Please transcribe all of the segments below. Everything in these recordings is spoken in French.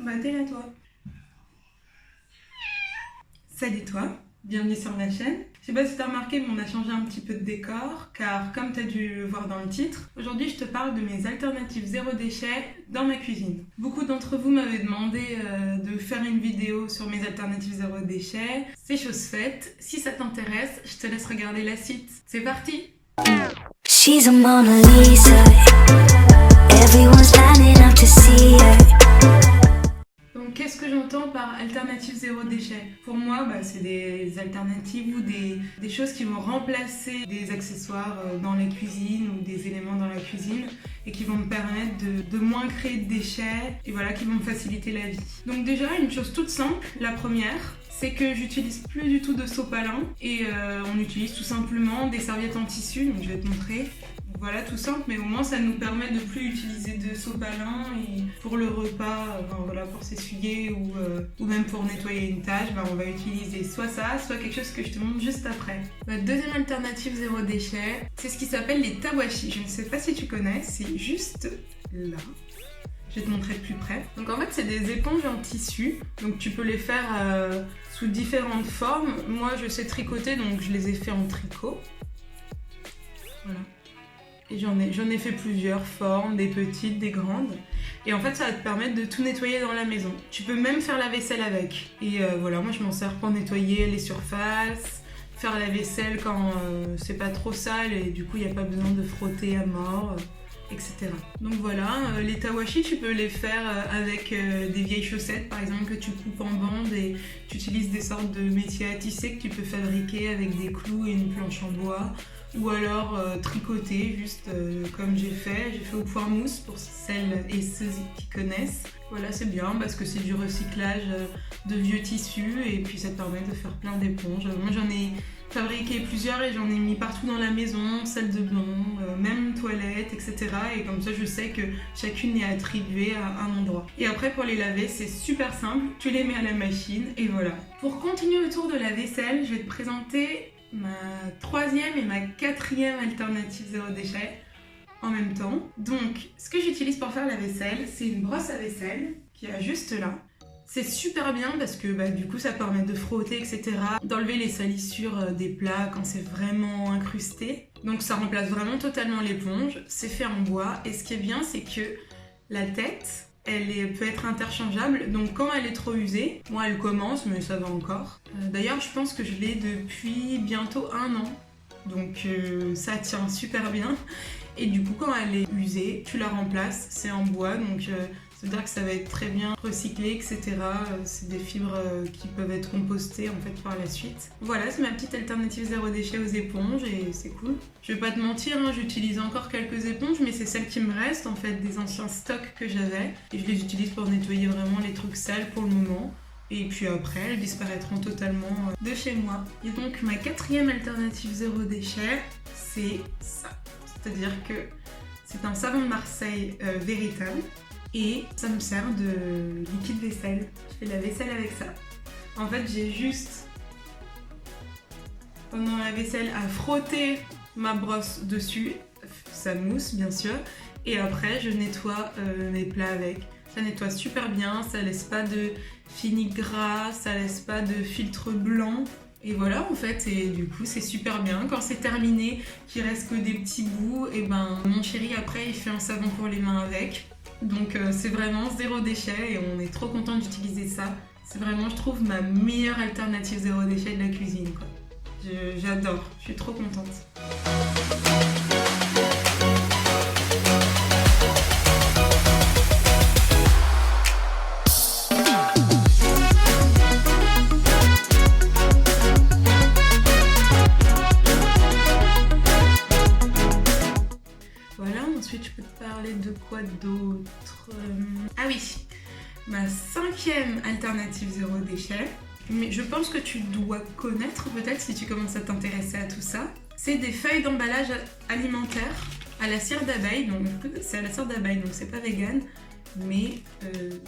Bah t'es là toi. Salut toi, bienvenue sur ma chaîne. Je sais pas si t'as remarqué, mais on a changé un petit peu de décor, car comme t'as dû le voir dans le titre, aujourd'hui je te parle de mes alternatives zéro déchet dans ma cuisine. Beaucoup d'entre vous m'avaient demandé de faire une vidéo sur mes alternatives zéro déchet. C'est chose faite. Si ça t'intéresse, je te laisse regarder la suite. C'est parti! She's a Mona Lisa. Everyone's lining up to see her. Donc qu'est-ce que j'entends par alternative zéro déchet? Pour moi, c'est des alternatives ou des choses qui vont remplacer des accessoires dans la cuisine ou des éléments dans la cuisine et qui vont me permettre de moins créer de déchets et voilà, qui vont me faciliter la vie. Donc déjà, une chose toute simple, la première, c'est que j'utilise plus du tout de sopalin et on utilise tout simplement des serviettes en tissu, donc je vais te montrer. Voilà, tout simple, mais au moins ça nous permet de plus utiliser de sopalin et pour le repas, voilà, pour s'essuyer ou même pour nettoyer une tâche, on va utiliser soit ça, soit quelque chose que je te montre juste après. La deuxième alternative zéro déchet, c'est ce qui s'appelle les tawashi. Je ne sais pas si tu connais, c'est juste là. Je vais te montrer de plus près. Donc en fait, c'est des éponges en tissu. Donc tu peux les faire sous différentes formes. Moi, je sais tricoter, donc je les ai fait en tricot. Voilà. Et j'en ai fait plusieurs formes, des petites, des grandes. Et en fait, ça va te permettre de tout nettoyer dans la maison. Tu peux même faire la vaisselle avec. Et voilà, moi je m'en sers pour nettoyer les surfaces, faire la vaisselle quand c'est pas trop sale et du coup il n'y a pas besoin de frotter à mort, etc. Donc voilà, les tawashi, tu peux les faire avec des vieilles chaussettes par exemple que tu coupes en bandes et tu utilises des sortes de métiers à tisser que tu peux fabriquer avec des clous et une planche en bois. Ou alors tricoter, juste comme j'ai fait au point mousse pour celles et ceux qui connaissent. Voilà, c'est bien parce que c'est du recyclage de vieux tissus et puis ça te permet de faire plein d'éponges. Moi j'en ai fabriqué plusieurs et j'en ai mis partout dans la maison, salle de bain, même toilette, etc. Et comme ça je sais que chacune est attribuée à un endroit. Et après pour les laver, c'est super simple, tu les mets à la machine et voilà. Pour continuer autour de la vaisselle, je vais te présenter ma troisième et ma quatrième alternative zéro déchet en même temps. Donc, ce que j'utilise pour faire la vaisselle, c'est une brosse à vaisselle qui est juste là. C'est super bien parce que du coup ça permet de frotter, etc. D'enlever les salissures des plats quand c'est vraiment incrusté. Donc ça remplace vraiment totalement l'éponge. C'est fait en bois et ce qui est bien, c'est que la tête, peut être interchangeable, donc quand elle est trop usée, moi elle commence mais ça va encore. D'ailleurs je pense que je l'ai depuis bientôt 1 an, donc ça tient super bien. Et du coup quand elle est usée, tu la remplaces, c'est en bois, donc c'est-à-dire que ça va être très bien recyclé, etc. C'est des fibres qui peuvent être compostées en fait par la suite. Voilà, c'est ma petite alternative zéro déchet aux éponges et c'est cool. Je vais pas te mentir, j'utilise encore quelques éponges, mais c'est celles qui me restent en fait des anciens stocks que j'avais. Et je les utilise pour nettoyer vraiment les trucs sales pour le moment. Et puis après, elles disparaîtront totalement de chez moi. Et donc ma quatrième alternative zéro déchet, c'est ça. C'est-à-dire que c'est un savon de Marseille véritable. Et ça me sert de liquide vaisselle. Je fais la vaisselle avec ça. En fait, j'ai juste, pendant la vaisselle, à frotter ma brosse dessus. Ça mousse, bien sûr. Et après, je nettoie mes plats avec. Ça nettoie super bien, ça laisse pas de fini gras, ça laisse pas de filtre blanc. Et voilà en fait, et du coup c'est super bien. Quand c'est terminé, qu'il reste que des petits bouts, et mon chéri après il fait un savon pour les mains avec. Donc c'est vraiment zéro déchet et on est trop content d'utiliser ça. C'est vraiment, je trouve, ma meilleure alternative zéro déchet de la cuisine, quoi. J'adore, je suis trop contente. Ensuite, je peux te parler de quoi d'autre? Ah oui, ma cinquième alternative zéro déchet, mais je pense que tu dois connaître peut-être si tu commences à t'intéresser à tout ça. C'est des feuilles d'emballage alimentaire à la cire d'abeille. Donc c'est à la cire d'abeille, donc c'est pas vegan, mais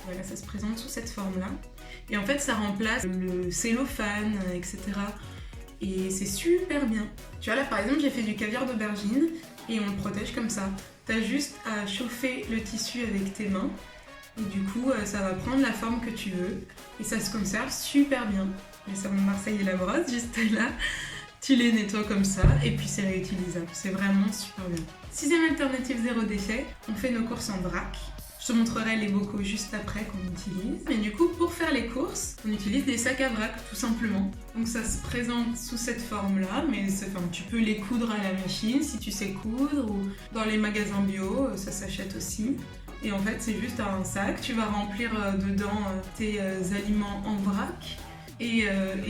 voilà, ça se présente sous cette forme-là. Et en fait, ça remplace le cellophane, etc. Et c'est super bien. Tu vois là, par exemple, j'ai fait du caviar d'aubergine et on le protège comme ça. T'as juste à chauffer le tissu avec tes mains Et du coup, ça va prendre la forme que tu veux et ça se conserve super bien. Les savons de Marseille et la brosse, juste là. Tu les nettoies comme ça et puis c'est réutilisable. C'est vraiment super bien. 6e alternative zéro déchet, on fait nos courses en vrac. Je te montrerai les bocaux juste après qu'on utilise. Mais du coup, pour faire les courses, on utilise des sacs à vrac, tout simplement. Donc ça se présente sous cette forme-là, mais tu peux les coudre à la machine si tu sais coudre, ou dans les magasins bio, ça s'achète aussi. Et en fait, c'est juste un sac, tu vas remplir dedans tes aliments en vrac. Et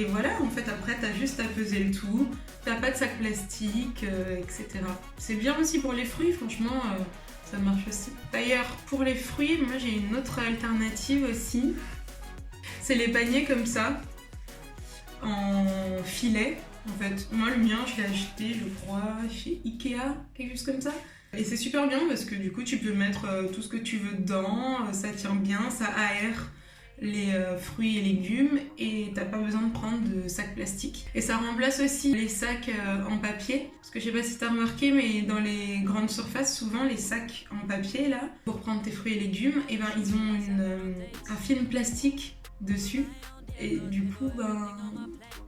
voilà, en fait, après, t'as juste à peser le tout. T'as pas de sac plastique, etc. C'est bien aussi pour les fruits, franchement. Ça marche aussi. D'ailleurs, pour les fruits, moi j'ai une autre alternative aussi. C'est les paniers comme ça, en filet. En fait, moi le mien, je l'ai acheté, je crois, chez Ikea, quelque chose comme ça. Et c'est super bien parce que du coup, tu peux mettre tout ce que tu veux dedans, ça tient bien, ça aère les fruits et légumes et t'as pas besoin de prendre de sacs plastiques. Et ça remplace aussi les sacs en papier, parce que je sais pas si t'as remarqué, mais dans les grandes surfaces, souvent les sacs en papier là, pour prendre tes fruits et légumes, et ils ont un film plastique dessus et du coup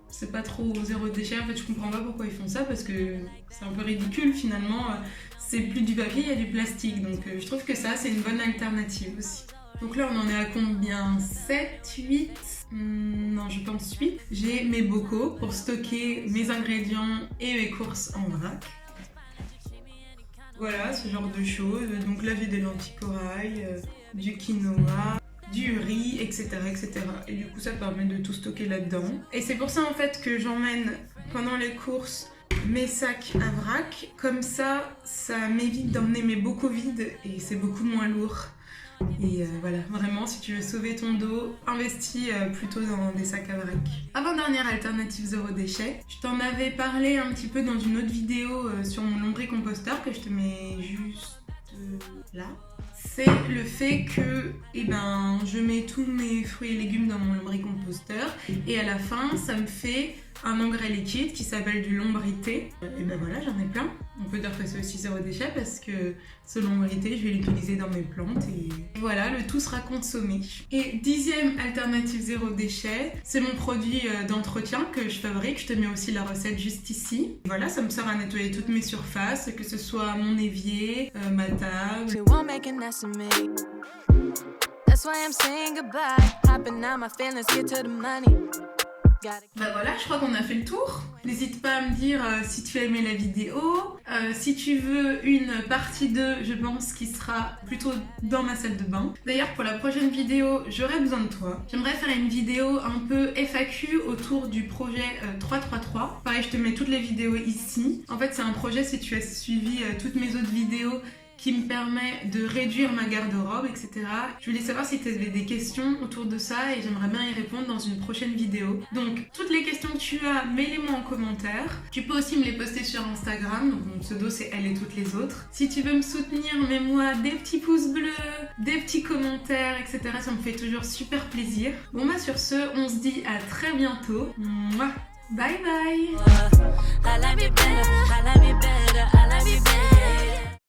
c'est pas trop zéro déchet. En fait, je comprends pas pourquoi ils font ça parce que c'est un peu ridicule finalement. C'est plus du papier, il y a du plastique, donc je trouve que ça c'est une bonne alternative aussi. Donc là, on en est à combien? 7, 8 Non, je pense 8. J'ai mes bocaux pour stocker mes ingrédients et mes courses en vrac. Voilà, ce genre de choses. Donc là, j'ai des lentilles corail, du quinoa, du riz, etc., etc. Et du coup, ça permet de tout stocker là-dedans. Et c'est pour ça, en fait, que j'emmène pendant les courses mes sacs à vrac. Comme ça, ça m'évite d'emmener mes bocaux vides et c'est beaucoup moins lourd. Et voilà, vraiment, si tu veux sauver ton dos, investis plutôt dans des sacs à vrac. Avant-dernière alternative zéro déchet, je t'en avais parlé un petit peu dans une autre vidéo sur mon lombricomposteur que je te mets juste là. C'est le fait que je mets tous mes fruits et légumes dans mon lombricomposteur et à la fin, ça me fait un engrais liquide qui s'appelle du lombrité. Et voilà, j'en ai plein. On peut dire que c'est aussi zéro déchet parce que ce lombrité, je vais l'utiliser dans mes plantes et voilà, le tout sera consommé. Et 10e alternative zéro déchet, c'est mon produit d'entretien que je fabrique. Je te mets aussi la recette juste ici. Voilà, ça me sert à nettoyer toutes mes surfaces, que ce soit mon évier, ma table. Voilà, je crois qu'on a fait le tour. N'hésite pas à me dire si tu as aimé la vidéo. Si tu veux une partie 2, je pense, qui sera plutôt dans ma salle de bain. D'ailleurs, pour la prochaine vidéo, j'aurai besoin de toi. J'aimerais faire une vidéo un peu FAQ autour du projet 333. Pareil, je te mets toutes les vidéos ici. En fait, c'est un projet, si tu as suivi toutes mes autres vidéos, qui me permet de réduire ma garde-robe, etc. Je voulais savoir si tu avais des questions autour de ça et j'aimerais bien y répondre dans une prochaine vidéo. Donc, toutes les questions que tu as, mets-les-moi en commentaire. Tu peux aussi me les poster sur Instagram, donc mon pseudo c'est elle et toutes les autres. Si tu veux me soutenir, mets-moi des petits pouces bleus, des petits commentaires, etc. Ça me fait toujours super plaisir. Bon sur ce, on se dit à très bientôt. Mouah. Bye bye.